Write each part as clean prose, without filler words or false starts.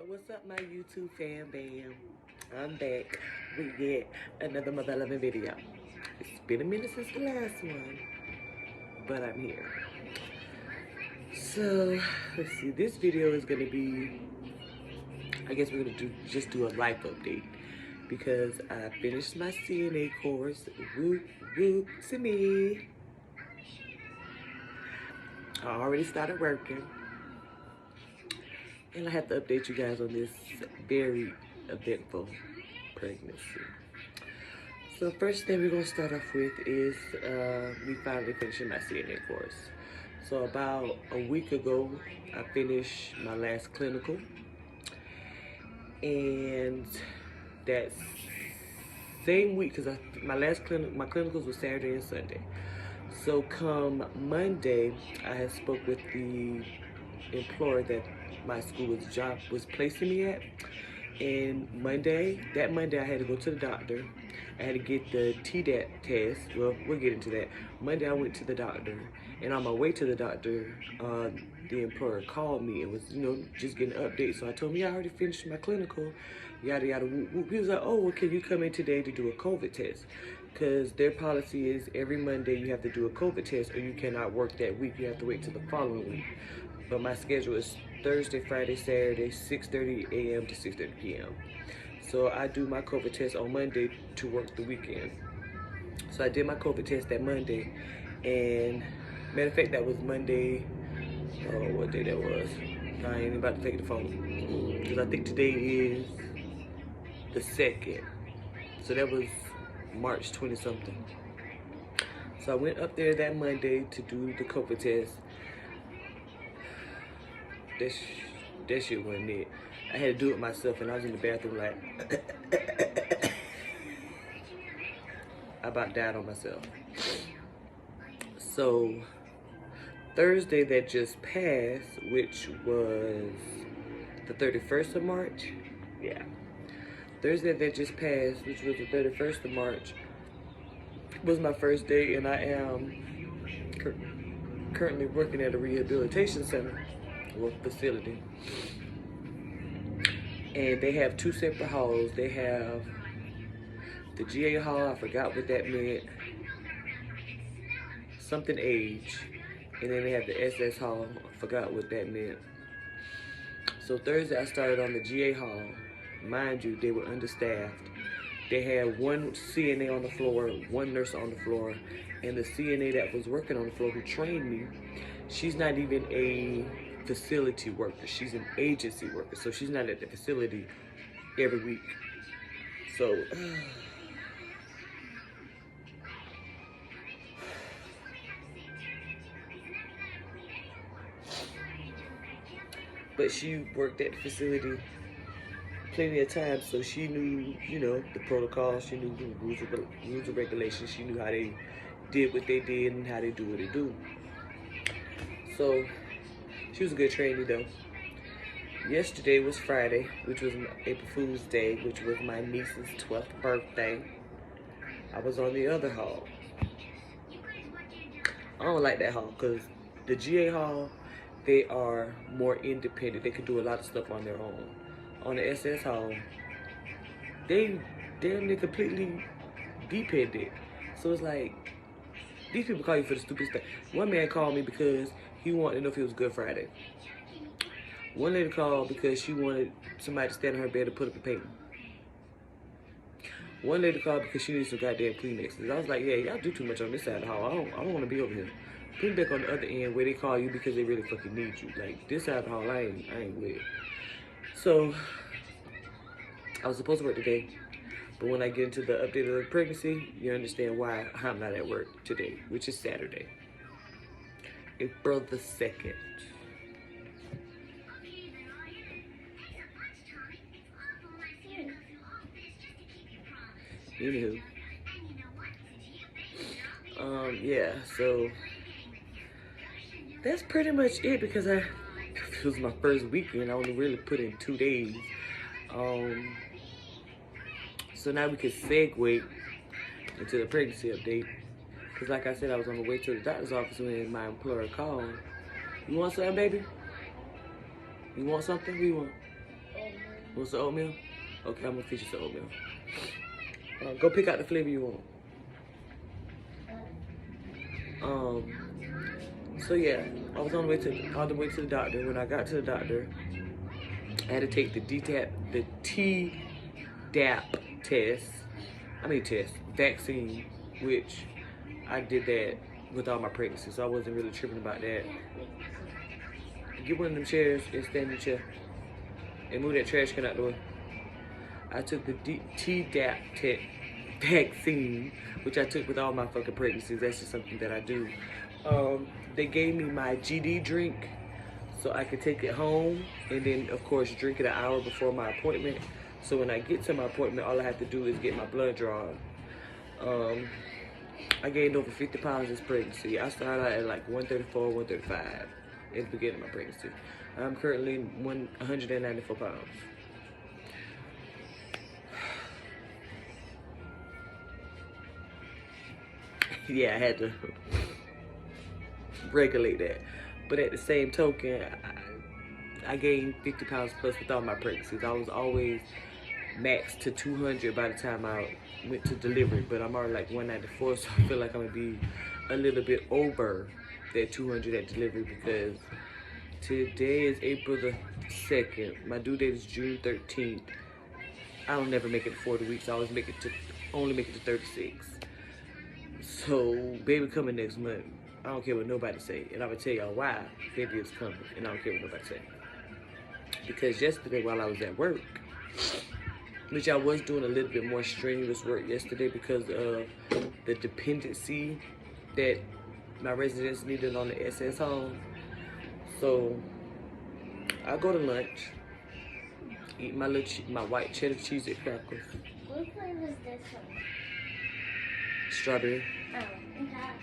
What's up, my YouTube fan bam? I'm back with yet another mother loving video. It's been a minute since the last one, but I'm here. So let's see, this video is gonna be, I guess we're gonna just do a life update because I finished my CNA course. Whoop whoop to me. I already started working. And I have to update you guys on this very eventful pregnancy. So first thing we're gonna start off with is me finally finishing my CNA course. So about a week ago, I finished my last clinical, and that same week, because my clinicals were Saturday and Sunday. So come Monday, I had spoke with the employer that my school's job was placing me at, and that Monday I had to go to the doctor. I had to get the TDAP test. Well, we'll get into that. Monday I went to the doctor, and on my way to the doctor, the employer called me and was, just getting an update. So I told him, yeah, I already finished my clinical, yada yada whoop whoop. He was like, oh, well, can you come in today to do a COVID test? Because their policy is every Monday you have to do a COVID test, or you cannot work that week. You have to wait till the following week. But my schedule is Thursday, Friday, Saturday, 6:30 a.m. to 6:30 p.m. So I do my COVID test on Monday to work the weekend. So I did my COVID test that Monday, and matter of fact, that was Monday. Oh, what day that was? I ain't about to take the phone because I think today is the 2nd. So that was March 20 something. So I went up there that Monday to do the COVID test. That shit wasn't it. I had to do it myself, and I was in the bathroom like I about died on myself. So Thursday that just passed, which was the 31st of March, yeah. Thursday that just passed, which was the 31st of March, was my first day, and I am currently working at a rehabilitation center or facility. And they have two separate halls. They have the GA hall, I forgot what that meant, something age, and then they have the SS hall, I forgot what that meant. So Thursday I started on the GA hall. Mind you, they were understaffed. They had one CNA on the floor, one nurse on the floor, and the CNA that was working on the floor who trained me, she's not even a facility worker. She's an agency worker, so she's not at the facility every week. So but she worked at the facility plenty of times, so she knew, the protocols. She knew the rules and regulations. She knew how they did what they did and how they do what they do. So she was a good trainee though. Yesterday was Friday, which was April Fool's Day, which was my niece's 12th birthday. I was on the other hall. I don't like that hall because the GA hall, they are more independent. They can do a lot of stuff on their own. On the SS hall, they're completely dependent. So it's like, these people call you for the stupid stuff. One man called me because he wanted to know if it was Good Friday. One lady called because she wanted somebody to stand on her bed and put up a painting. One lady called because she needed some goddamn Kleenexes. I was like, yeah, y'all do too much on this side of the hall. I don't want to be over here. Put me back on the other end where they call you because they really fucking need you. Like, this side of the hall, I ain't with it. So I was supposed to work today, but when I get into the update of the pregnancy, you understand why I'm not at work today, which is Saturday, April the 2nd. Anywho, yeah, so that's pretty much it because it was my first weekend. I only really put in 2 days. So now we can segue into the pregnancy update. Because like I said, I was on the way to the doctor's office when my employer called. You want something, baby? You want something? What do you want? What's the oatmeal? Okay, I'm gonna feature some oatmeal. Go pick out the flavor you want. So yeah, I was on the way to the doctor. When I got to the doctor, I had to take the Tdap vaccine, which I did that with all my pregnancy, so I wasn't really tripping about that. Get one of them chairs and stand in the chair and move that trash can out the way. I took the Tdap vaccine, which I took with all my fucking pregnancies. That's just something that I do. They gave me my GD drink so I could take it home and then, of course, drink it an hour before my appointment. So when I get to my appointment, all I have to do is get my blood drawn. I gained over 50 pounds this pregnancy. I started out at like 134, 135 at the beginning of my pregnancy. I'm currently 194 pounds. Yeah, I had to regulate that. But at the same token, I gained 50 pounds plus with all my pregnancies. I was always maxed to 200 by the time I went to delivery, but I'm already like 194, so I feel like I'm gonna be a little bit over that 200 at delivery because today is April the 2nd. My due date is June 13th. I don't never make it to 40 weeks. I always only make it to 36. So baby coming next month. I don't care what nobody say, and I'm gonna tell y'all why baby is coming, and I don't care what nobody say. Because yesterday while I was at work, which I was doing a little bit more strenuous work yesterday because of the dependency that my residents needed on the SS home. So I go to lunch, eat my white cheddar cheese and crackers. What flavor is this one? Strawberry. Oh, okay.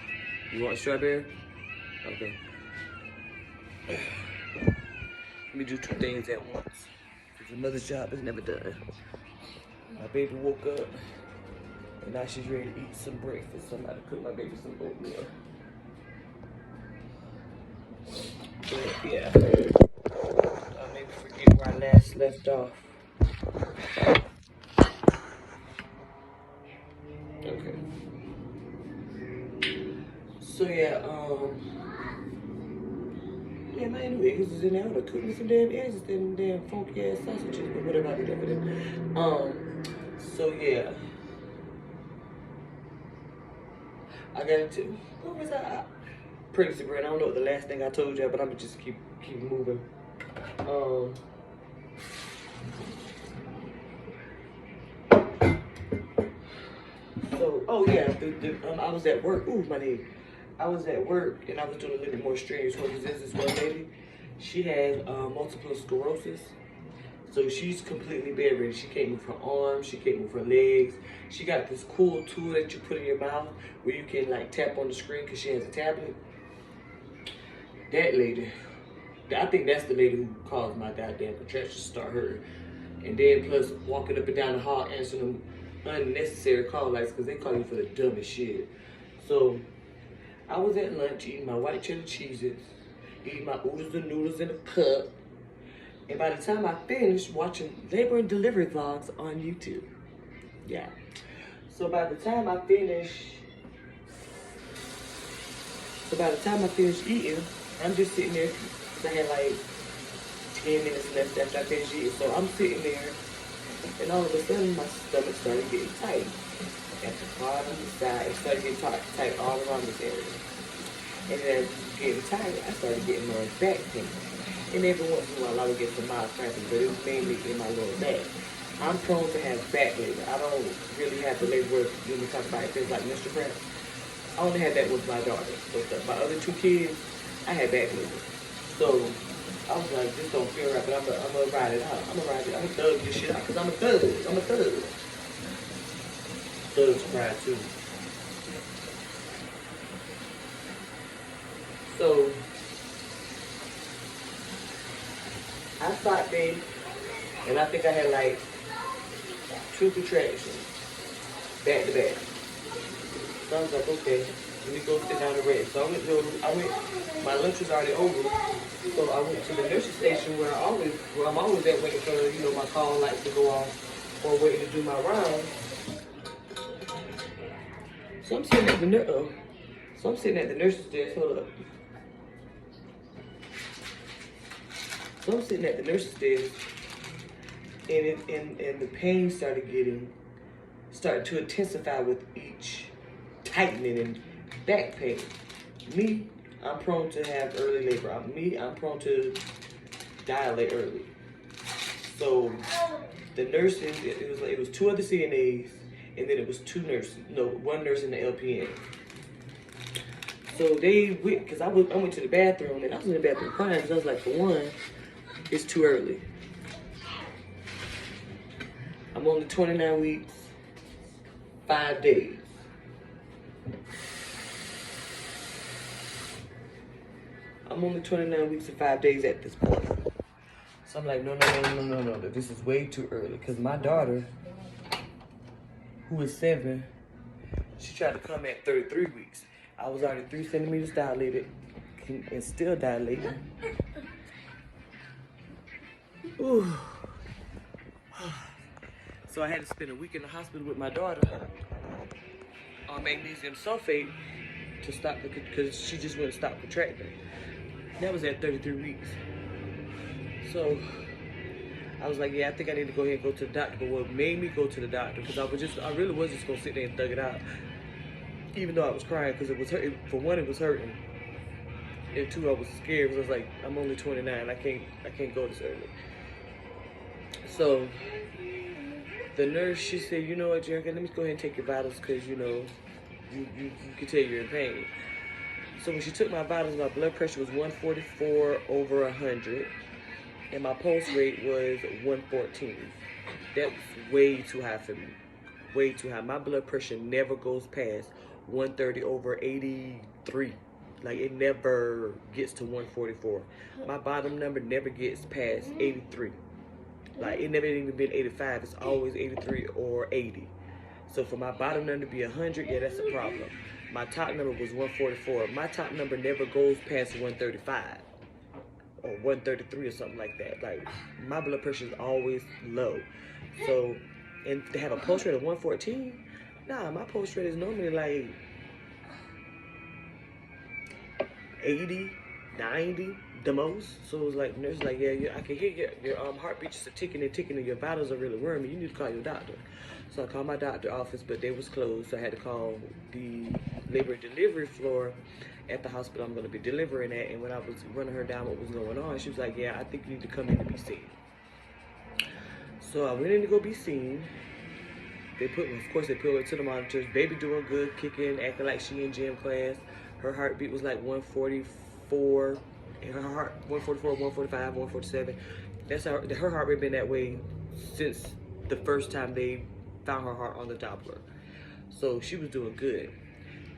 You want strawberry? Okay. Let me do two things at once. Because another job is never done. My baby woke up, and now she's ready to eat some breakfast. So I'm about to cook my baby some oatmeal. But yeah, I'll maybe forget where I last left off. Okay. So yeah, my niggas is in there to cook me some damn eggs instead of damn funky ass sausages, but whatever, I do that for them. So yeah, I got into what was I? Pregnancy brand. I don't know what the last thing I told you, but I'm gonna just keep moving. So oh yeah, I was at work. Ooh, my name. I was at work and I was doing a little bit more strenuous work because this one lady, she has multiple sclerosis. So she's completely bedridden. She can't move her arms, she can't move her legs. She got this cool tool that you put in your mouth where you can like tap on the screen because she has a tablet. That lady, I think that's the lady who caused my goddamn contractions to start hurting. And then plus walking up and down the hall answering them unnecessary call lights because they call you for the dumbest shit. So I was at lunch eating my white cheddar cheeses, eating my oodles and noodles in a cup. And by the time I finished watching labor and delivery vlogs on YouTube. Yeah. So by the time I finished eating, I'm just sitting there because I had like 10 minutes left after I finished eating. So I'm sitting there and all of a sudden my stomach started getting tight. At the bottom of the side, it started getting tight all around this area. And then as it was getting tight, I started getting more back pain. And every once in a while I would get some mild cramping, but it was mainly in my lower back. I'm prone to have back labor. I don't really have the labor when we talk about things like menstrual cramp. I only had that with my daughter. But my other two kids, I had back labor. So I was like, this don't feel right, but I'm gonna ride it out. I'm gonna thug this shit out, because I'm a thug. Thugs cry too. So I stopped there, and I think I had like 2 contractions back to back. So I was like, okay. Let me go sit down and rest. So my lunch was already over. So I went to the nurse's station where I'm always at waiting for, my call lights to go off or waiting to do my rounds. So I'm sitting at the nurse's desk. Hold up. So I'm sitting at the nurse's desk, and the pain started to intensify with each tightening and back pain. Me, I'm prone to have early labor. I'm prone to dilate early. So the nurses, it was two other CNAs, and then it was one nurse and the LPN. So they went, because I went to the bathroom, and I was in the bathroom crying, because I was like, for one, it's too early. I'm only 29 weeks, 5 days. I'm only 29 weeks and 5 days at this point. So I'm like, no, this is way too early. Because my daughter, who is 7, she tried to come at 33 weeks. I was already 3 centimeters dilated and still dilating. Ooh. So I had to spend a week in the hospital with my daughter on magnesium sulfate to stop because she just wouldn't stop contracting. That was at 33 weeks. So I was like, yeah, I think I need to go ahead and go to the doctor. But what made me go to the doctor, because I really was just gonna sit there and thug it out, even though I was crying, because it was hurt. For one, it was hurting, and 2, I was scared because I was like, I'm only 29. I can't go this early. So the nurse, she said, you know what, Jerica, let me go ahead and take your vitals, because you can tell you're in pain. So when she took my vitals, my blood pressure was 144/100, and my pulse rate was 114. That's way too high for me. Way too high. My blood pressure never goes past 130/83. Like, it never gets to 144. My bottom number never gets past 83. Like, it never even been 85. It's always 83 or 80. So for my bottom number to be 100, yeah, that's a problem. My top number was 144. My top number never goes past 135 or 133 or something like that. Like, my blood pressure is always low. So, and to have a pulse rate of 114, nah, my pulse rate is normally like 80, 90, the most. So it was like, nurse like, yeah, I can hear your heartbeat just ticking and your vitals are really worrying me. You need to call your doctor. So I called my doctor's office, but they was closed. So I had to call the labor and delivery floor at the hospital I'm going to be delivering at. And when I was running her down what was going on, she was like, yeah, I think you need to come in to be seen. So I went in to go be seen. Of course, they put her to the monitors. Baby doing good, kicking, acting like she in gym class. Her heartbeat was like 144, and her heart 144, 145, 147. That's her heart rate been that way since the first time they found her heart on the Doppler. So she was doing good.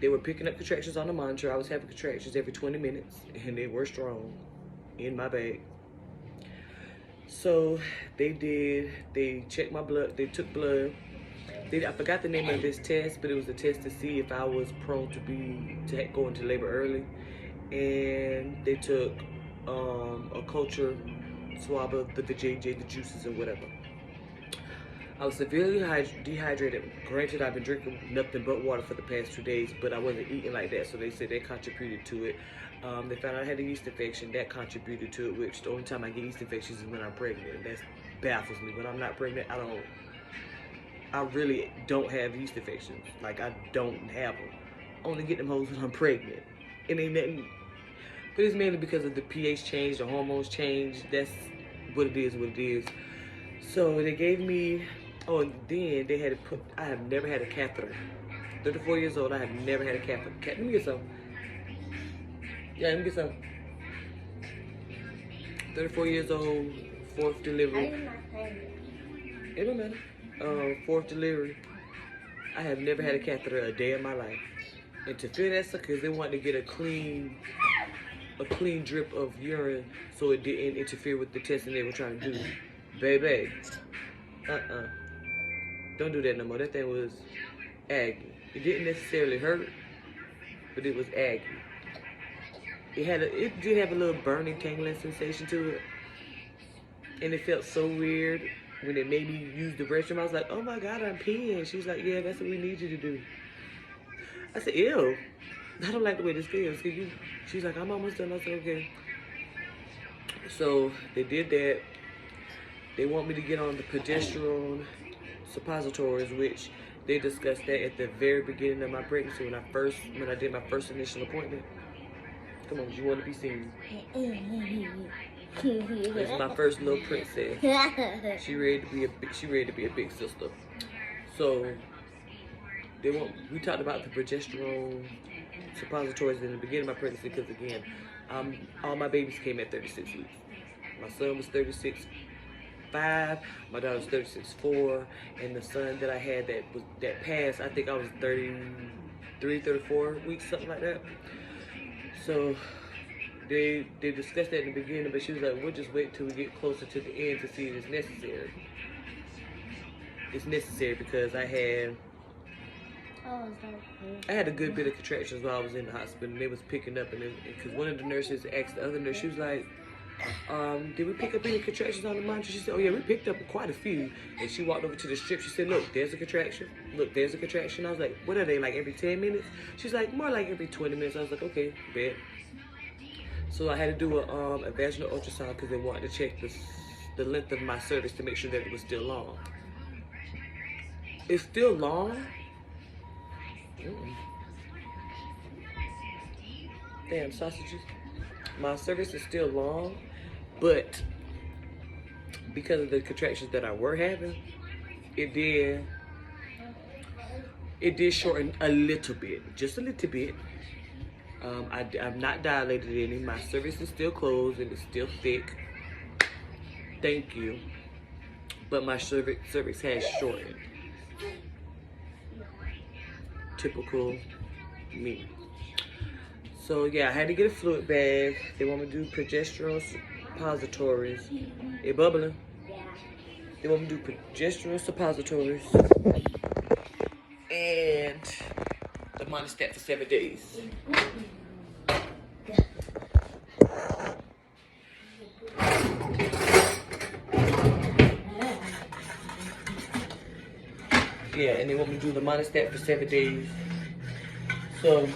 They were picking up contractions on the monitor. I was having contractions every 20 minutes, and they were strong in my bag. So they checked my blood. They took blood. I forgot the name of this test, but it was a test to see if I was prone to go into labor early. And they took a culture swab of the vajayjay, the juices and whatever. I was severely dehydrated. Granted, I've been drinking nothing but water for the past 2 days, but I wasn't eating like that, so they said that contributed to it. They found out I had a yeast infection. That contributed to it, which the only time I get yeast infections is when I'm pregnant. And that baffles me. When I'm not pregnant, I really don't have yeast infections. Like, I don't have them. I only get them hoes when I'm pregnant. It ain't nothing. But it's mainly because of the pH change, the hormones change. That's what it is. So they gave me, and then they had to put, I have never had a catheter. 34 years old, I have never had a catheter. Let me get some. Yeah, let me get some. 34 years old, 4th delivery. It don't matter. 4th delivery. I have never had a catheter a day in my life. And to fill that sucker, because they wanted to get a clean drip of urine so it didn't interfere with the testing they were trying to do. Baby, don't do that no more. That thing was agony. It didn't necessarily hurt, but it was aggy. It did have a little burning, tingling sensation to it, and it felt so weird when it made me use the restroom. I was like, oh my God, I'm peeing. She's like, yeah, that's what we need you to do. I said, ew, I don't like the way this feels. She's like, I'm almost done. I said, okay. So they did that. They want me to get on the progesterone suppositories, which they discussed that at the very beginning of my pregnancy when I did my first initial appointment. Come on, you want to be seen. This is my first little princess. She ready to be a big sister. So we talked about the progesterone suppositories in the beginning of my pregnancy because again, all my babies came at 36 weeks. My son was 36.5, my daughter was 36.4, and the son that I had that passed, I think I was 33, 34 weeks, something like that. So they discussed that in the beginning, but she was like, we'll just wait till we get closer to the end to see if it's necessary. It's necessary because I had a good bit of contractions while I was in the hospital, and they was picking up, and because one of the nurses asked the other nurse, she was like, did we pick up any contractions on the monitor? She said, oh yeah, we picked up quite a few. And she walked over to the strip. She said, look, there's a contraction. Look, there's a contraction. I was like, what are they, like every 10 minutes? She's like, more like every 20 minutes. I was like, okay, bet. So I had to do a vaginal ultrasound because they wanted to check the length of my cervix to make sure that it was still long. It's still long? Damn, sausages. My cervix is still long, but because of the contractions that I were having, it did shorten a little bit, just a little bit. I'm not dilated any. My cervix is still closed and it's still thick. Thank you. But my cervix has shortened. Typical me. So yeah, I had to get a fluid bag. They want me to do progesterone suppositories. It bubbling. They want me to do progesterone suppositories and the monostat for 7 days. Yeah, and they want me to do the monostat for 7 days. So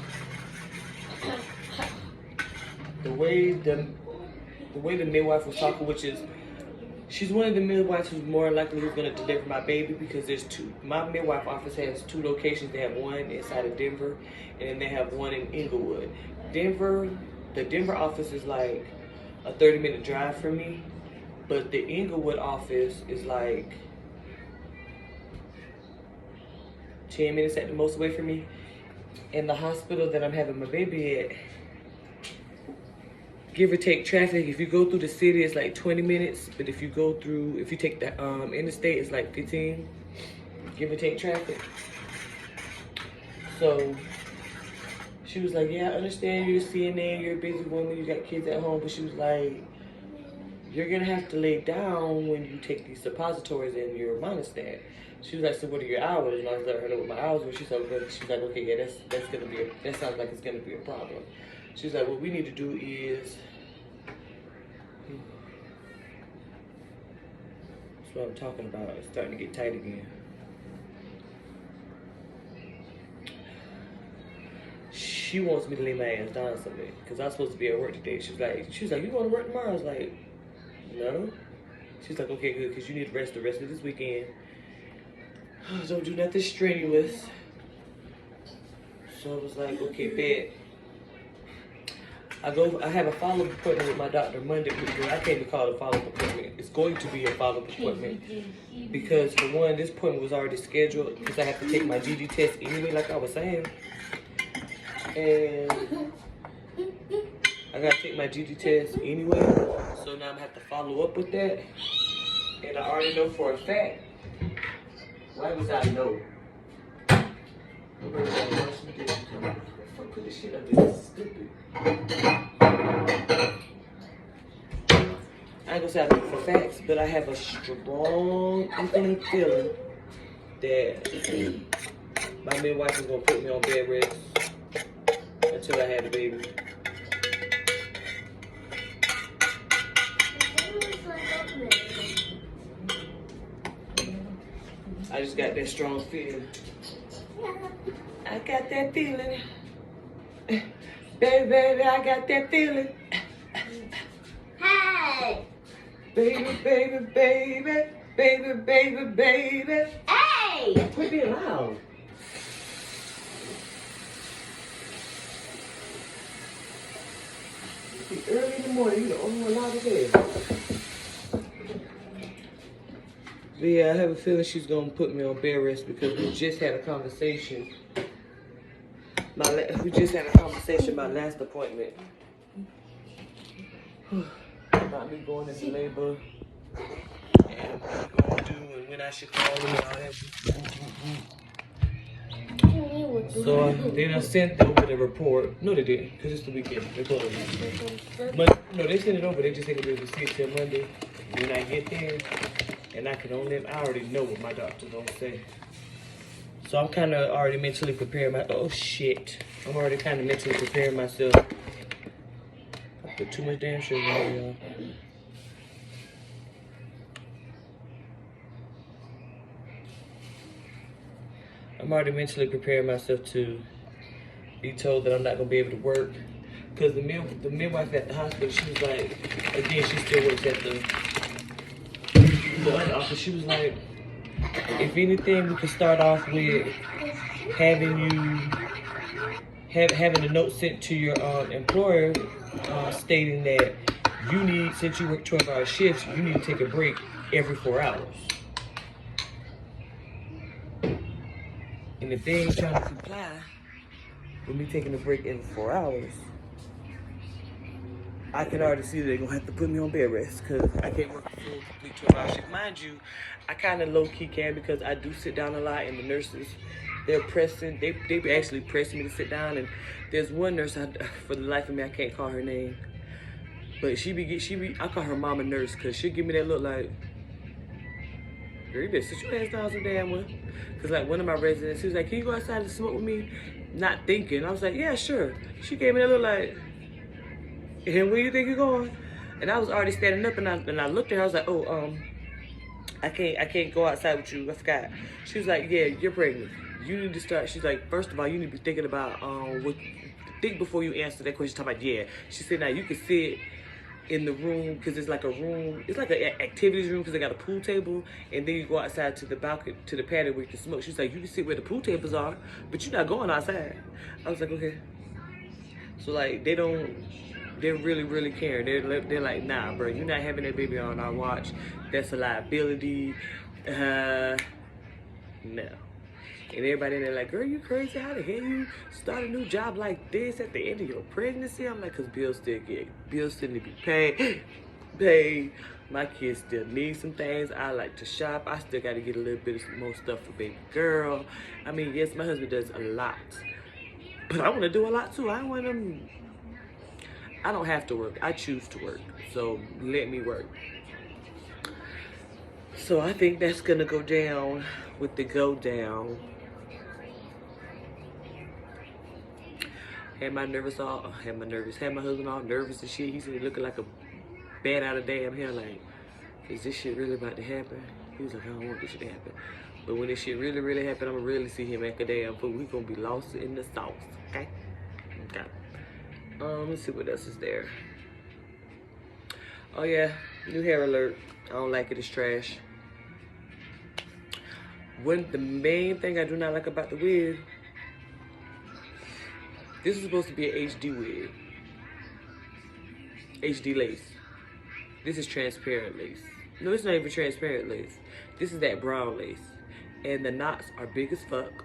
the way the midwife was talking, which is, she's one of the midwives who's more likely who's gonna deliver my baby because there's two. My midwife office has 2 locations. They have one inside of Denver, and then they have one in Inglewood. The Denver office is like a 30-minute drive from me, but the Inglewood office is like 10 minutes at the most away from me. And the hospital that I'm having my baby at, give or take traffic, if you go through the city, it's like 20 minutes. But if you take the interstate, it's like 15, give or take traffic. So she was like, yeah, I understand you're a CNA, you're a busy woman, you got kids at home. But she was like, you're gonna have to lay down when you take these suppositories and your monostat. She was like, so what are your hours? And I was letting her know what my hours were. She's like, okay, yeah, that sounds like it's gonna be a problem. She was like, what we need to do is, that's what I'm talking about. It's starting to get tight again. She wants me to lay my ass down somewhere because I'm supposed to be at work today. She was like, you going to work tomorrow? I was like, no. She's like, okay, good, because you need to rest the rest of this weekend. Don't do nothing strenuous. So I was like, okay, bet. I have a follow-up appointment with my doctor Monday. I can't even call it a follow-up appointment. It's going to be a follow-up appointment. Because for one, this appointment was already scheduled because I have to take my GD test anyway, like I was saying. And I gotta take my GD test anyway. So now I'm gonna have to follow up with that. And I already know for a fact. Why was I know? Put this shit up there. This is stupid. I ain't gonna say I know for facts, but I have a strong feeling that my midwife is gonna put me on bed rest until I had a baby. I just got that strong feeling. I got that feeling. Baby, I got that feeling. Hey! Baby. Hey! Quit being loud. It's early in the morning, you're the only one loud today. But yeah, I have a feeling she's gonna put me on bed rest because we just had a conversation. We just had a conversation about last appointment. About me going into labor and what I'm gonna do and when I should call them and all that. So they done sent over the report. No, they didn't, because it's the weekend. They told them. But no, they sent it over. They just said they'll be able to see it till Monday. When I get there, and I already know what my doctor's gonna say. So I'm kind of already mentally preparing oh shit. I'm already kind of mentally preparing myself. I put too much damn sugar on y'all. I'm already mentally preparing myself to be told that I'm not gonna be able to work. Cause the midwife at the hospital, she was like, again, she still works at the other office. She was like, if anything, we could start off with having having a note sent to your employer stating that you need, since you work 12-hour shifts, you need to take a break every 4 hours. And if they ain't trying to comply with me taking a break every 4 hours, I can already see that they're gonna have to put me on bed rest because I can't work a full complete 12-hour shift. Mind you, I kind of low-key can because I do sit down a lot, and the nurses, they're pressing, they be actually pressing me to sit down. And there's one nurse, for the life of me, I can't call her name, but I call her mama nurse because she'll give me that look like, girl, you better sit your ass down some damn well. Cause like one of my residents, she was like, can you go outside and smoke with me? Not thinking. I was like, yeah, sure. She gave me that look like, and where you think you're going? And I was already standing up, and I looked at her. I was like, oh, I can't go outside with you. I forgot. She was like, yeah, you're pregnant. You need to start. She's like, first of all, you need to be thinking about think before you answer that question. Talking about, yeah. She said, now you can sit in the room because it's like a room. It's like an activities room because they got a pool table, and then you go outside to the balcony, to the patio where you can smoke. She's like, you can sit where the pool tables are, but you're not going outside. I was like, okay. So like they're really caring. They're like, nah, bro, you're not having that baby on our watch. That's a liability. No. And everybody in there like, girl, you crazy? How the hell you start a new job like this at the end of your pregnancy? I'm like, cause bills still need to be paid. My kids still need some things. I like to shop. I still got to get a little bit of more stuff for baby girl. I mean, yes, my husband does a lot, but I want to do a lot too. I don't have to work. I choose to work. So let me work. So I think that's gonna go down with the go down. Had my husband all nervous and shit. He said looking like a bat out of damn hell, like, is this shit really about to happen? He was like, I don't want this shit to happen. But when this shit really happen, I'm gonna really see him act a damn fool. We gonna be lost in the sauce, okay? Okay. Let's see what else is there. Oh yeah, new hair alert. I don't like it, it's trash. The main thing I do not like about the wig, this is supposed to be an HD wig. HD lace. This is transparent lace. No, it's not even transparent lace. This is that brown lace. And the knots are big as fuck.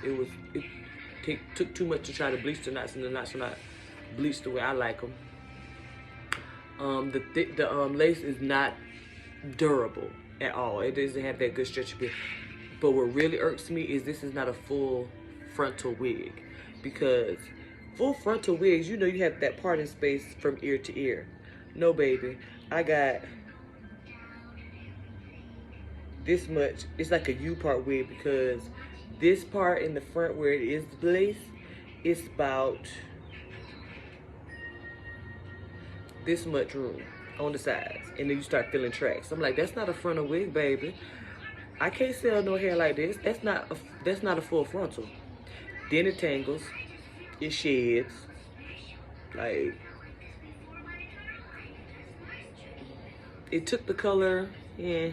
It took too much to try to bleach the knots, and the knots are not bleached the way I like them. The lace is not durable at all. It doesn't have that good stretchability. But what really irks me is this is not a full frontal wig, because full frontal wigs, you know, you have that parting space from ear to ear. No, baby, I got this much. It's like a U-part wig, because this part in the front where it is the lace it's about this much room on the sides, and then you start feeling tracks. I'm like, that's not a frontal wig, baby. I can't sell no hair like this. That's not a full frontal. Then it tangles, it sheds, like it took the color, yeah.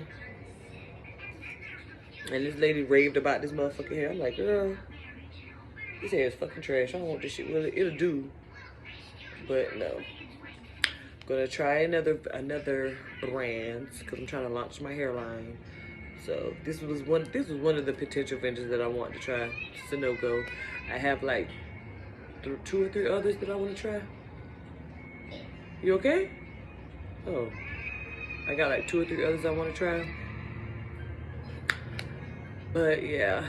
And this lady raved about this motherfucking hair. I'm like, girl, this hair is fucking trash. I don't want this shit. Well, it'll do, but no. Gonna try another brand because I'm trying to launch my hairline. So this was one of the potential vendors that I want to try. It's a no-go. I have like 2 or 3 others that I want to try. You okay? Oh, I got like 2 or 3 others I want to try. But yeah,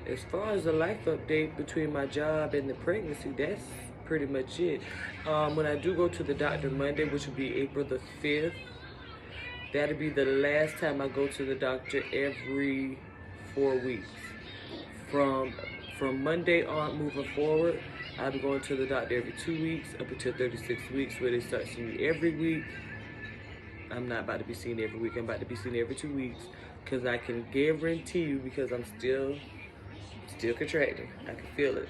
as far as the life update between my job and the pregnancy, that's pretty much it. When I do go to the doctor Monday, which will be April the 5th, that'll be the last time I go to the doctor every 4 weeks. From Monday on moving forward, I'll be going to the doctor every 2 weeks up until 36 weeks, where they start seeing me every week. I'm not about to be seen every week. I'm about to be seen every 2 weeks, because I can guarantee you, because I'm still contracting. I can feel it.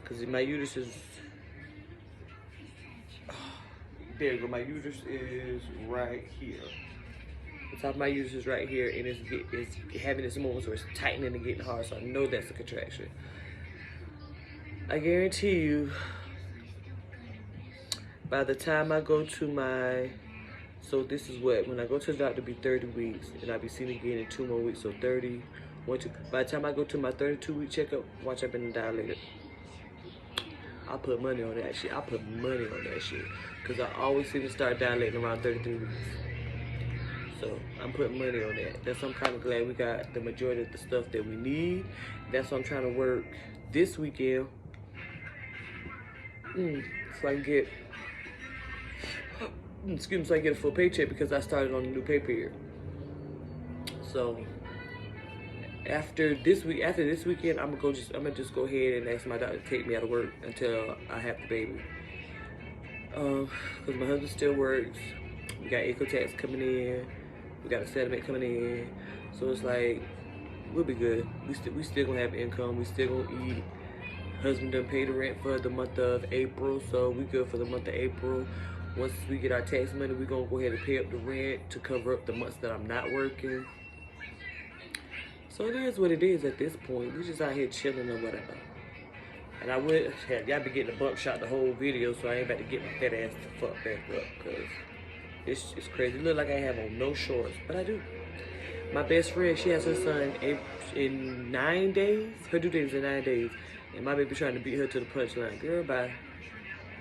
Because my uterus is, there you go, my uterus is right here. The top of my uterus is right here, and it's having its moments where it's tightening and getting hard, so I know that's a contraction. I guarantee you, by the time I go to my, so this is what, when I go to the doctor, it'll be 30 weeks, and I'll be seen again in 2 more weeks, so 30, 1, 2. By the time I go to my 32-week checkup, watch, I've been dilated. I put money on that shit. I put money on that shit, because I always seem to start dilating around 33 weeks. So I'm putting money on that. That's why I'm kind of glad we got the majority of the stuff that we need. That's why I'm trying to work this weekend, so I can get, so I get a full paycheck, because I started on a new pay period. So after this weekend, I'm gonna just go ahead and ask my doctor to take me out of work until I have the baby. Cause my husband still works. We got income tax coming in. We got a settlement coming in. So it's like, we'll be good. We still gonna have income. We still gonna eat. Husband done paid the rent for the month of April, so we good for the month of April. Once we get our tax money, we gonna go ahead and pay up the rent to cover up the months that I'm not working. So it is what it is at this point. We just out here chilling or whatever. And I would, hell, y'all be getting a bump shot the whole video, so I ain't about to get my fat ass the fuck back up, because it's crazy. It look like I have on no shorts, but I do. My best friend, she has her son in 9 days. Her due date is in 9 days. And my baby trying to beat her to the punchline. Girl, bye.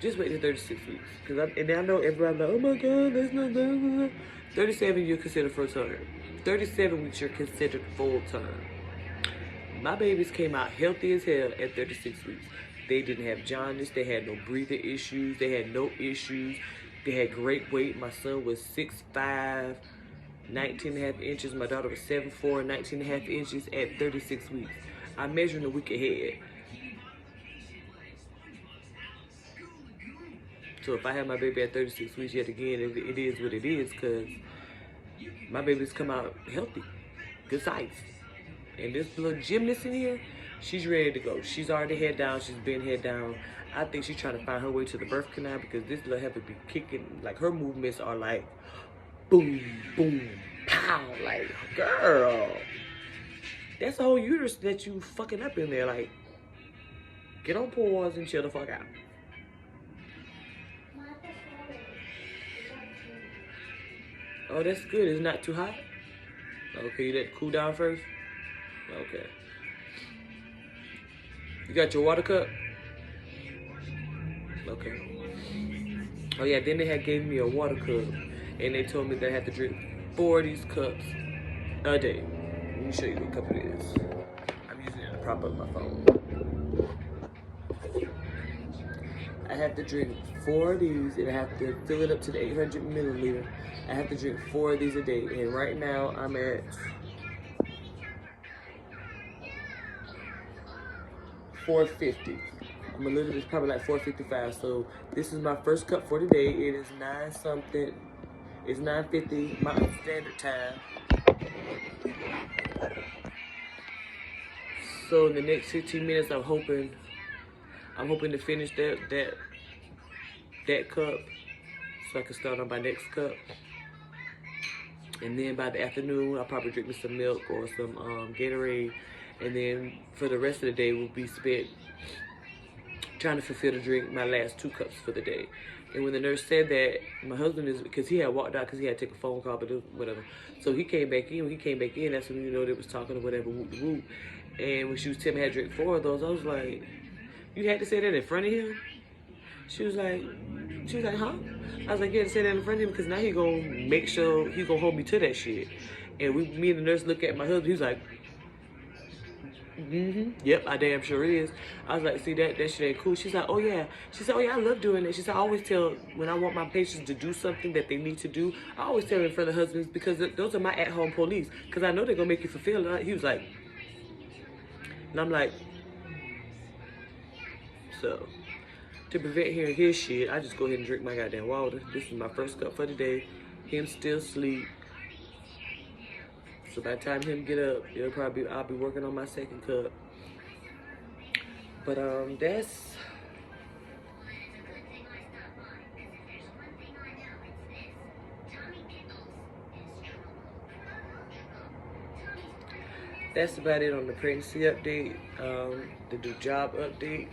Just wait till 36 weeks. And I know everybody like, oh my God, that's not that. 37, you're considered full term. 37 weeks, you're considered full term. My babies came out healthy as hell at 36 weeks. They didn't have jaundice. They had no breathing issues. They had no issues. They had great weight. My son was 6'5", 19.5 inches. My daughter was 7'4", 19.5 inches at 36 weeks. I measured a week ahead. So if I have my baby at 36 weeks yet again, it is what it is, because my babies come out healthy, good size. And this little gymnast in here, she's ready to go. She's already head down. She's been head down. I think she's trying to find her way to the birth canal, because this little heifer be kicking. Like, her movements are like boom, boom, pow. Like, girl, that's the whole uterus that you fucking up in there. Like, get on pause and chill the fuck out. Oh, that's good. It's not too hot? Okay, you let it cool down first? Okay. You got your water cup? Okay. Oh yeah, then they had gave me a water cup, and they told me that I had to drink 4 of these cups a day. Let me show you what cup it is. I'm using it to prop up my phone. I have to drink 4 of these, and I have to fill it up to the 800 milliliter. I have to drink 4 of these a day, and right now I'm at 4:50. I'm a little bit, probably like 4:55. So this is my first cup for today. It is 9 something. It's 9:50 Mountain Standard Time. So in the next 15 minutes, I'm hoping to finish that cup, so I can start on my next cup. And then by the afternoon, I'll probably drink me some milk or some Gatorade. And then for the rest of the day, will be spent trying to fulfill to drink my last 2 cups for the day. And when the nurse said that, my husband is, because he had walked out because he had to take a phone call, but it was whatever. So he came back in. When he came back in, that's when they was talking or whatever, whoop de whoop. And when she was telling me I had to drink 4 of those, I was like, you had to say that in front of him? She was like, huh? I was like, yeah, to say that in front of him because now he gonna make sure he gonna hold me to that shit. And me and the nurse look at my husband. He was like, yep, I damn sure is. I was like, see, that shit ain't cool. She's like, oh yeah. She said, oh yeah, I love doing that. She said, I always tell, when I want my patients to do something that they need to do, I always tell them in front of husbands because those are my at-home police. Because I know they're gonna make you fulfill it. He was like, and I'm like, so to prevent hearing his shit, I just go ahead and drink my goddamn water. This is my first cup for the day. Him still asleep. So by the time him get up, I'll be working on my second cup. But that's about it on the pregnancy update, the new job update.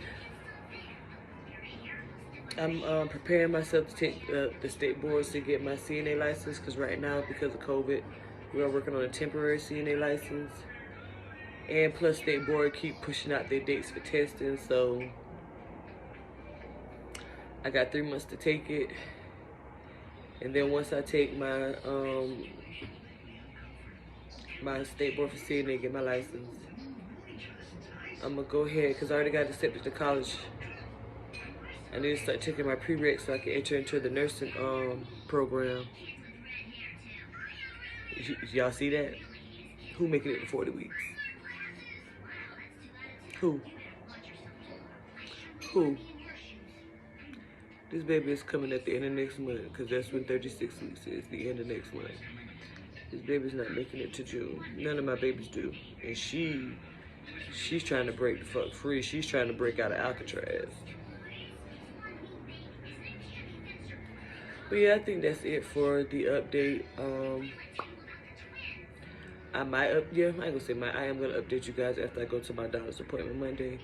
I'm preparing myself to take the state boards to get my CNA license because right now, because of COVID, we are working on a temporary CNA license. And plus, state board keep pushing out their dates for testing, so I got 3 months to take it. And then once I take my my state board for CNA, get my license, I'm gonna go ahead because I already got accepted to college. I need to start taking my prereq so I can enter into the nursing program. Y'all see that? Who making it to 40 weeks? Who? This baby is coming at the end of next month because that's when 36 weeks is, the end of next month. This baby's not making it to June. None of my babies do. And she's trying to break the fuck free. She's trying to break out of Alcatraz. But yeah, I think that's it for the update. I am gonna update you guys after I go to my doctor's appointment Monday.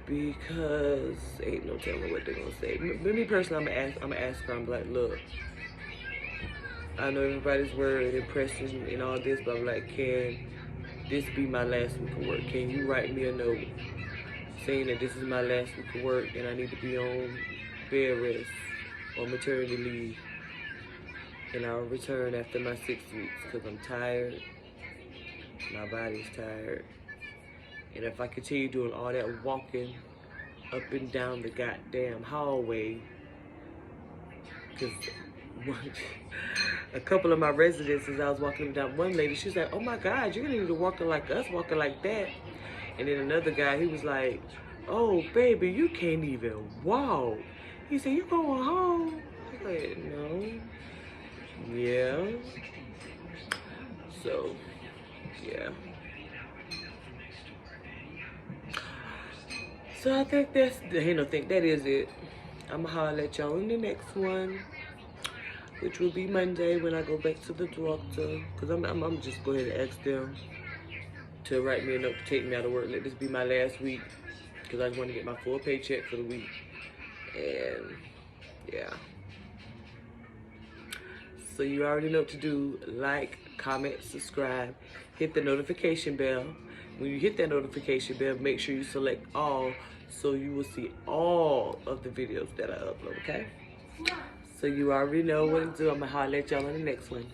Because ain't no telling what they're gonna say. But me personally, I'm gonna ask her, I'm like, look, I know everybody's worried and pressures and all this, but I'm like, can this be my last week of work? Can you write me a note saying that this is my last week of work and I need to be on bed rest or maternity leave, and I'll return after my 6 weeks because I'm tired, my body's tired, and if I continue doing all that walking up and down the goddamn hallway, because a couple of my residents, as I was walking down, one lady, she was like, oh my God, you're gonna need to walk like us, walking like that. And then another guy, he was like, oh baby, you can't even walk. He said, you going home? I was like, no. Yeah. So, yeah. So I think that is it. I'ma holler at y'all in the next one, which will be Monday when I go back to the doctor. Cause I'm just go ahead and ask them to write me a note to take me out of work. Let this be my last week, cause I just want to get my full paycheck for the week. And yeah. So you already know what to do. Like, comment, subscribe, hit the notification bell. When you hit that notification bell, make sure you select all so you will see all of the videos that I upload, okay? So you already know what to do. I'm gonna holler at y'all on the next one.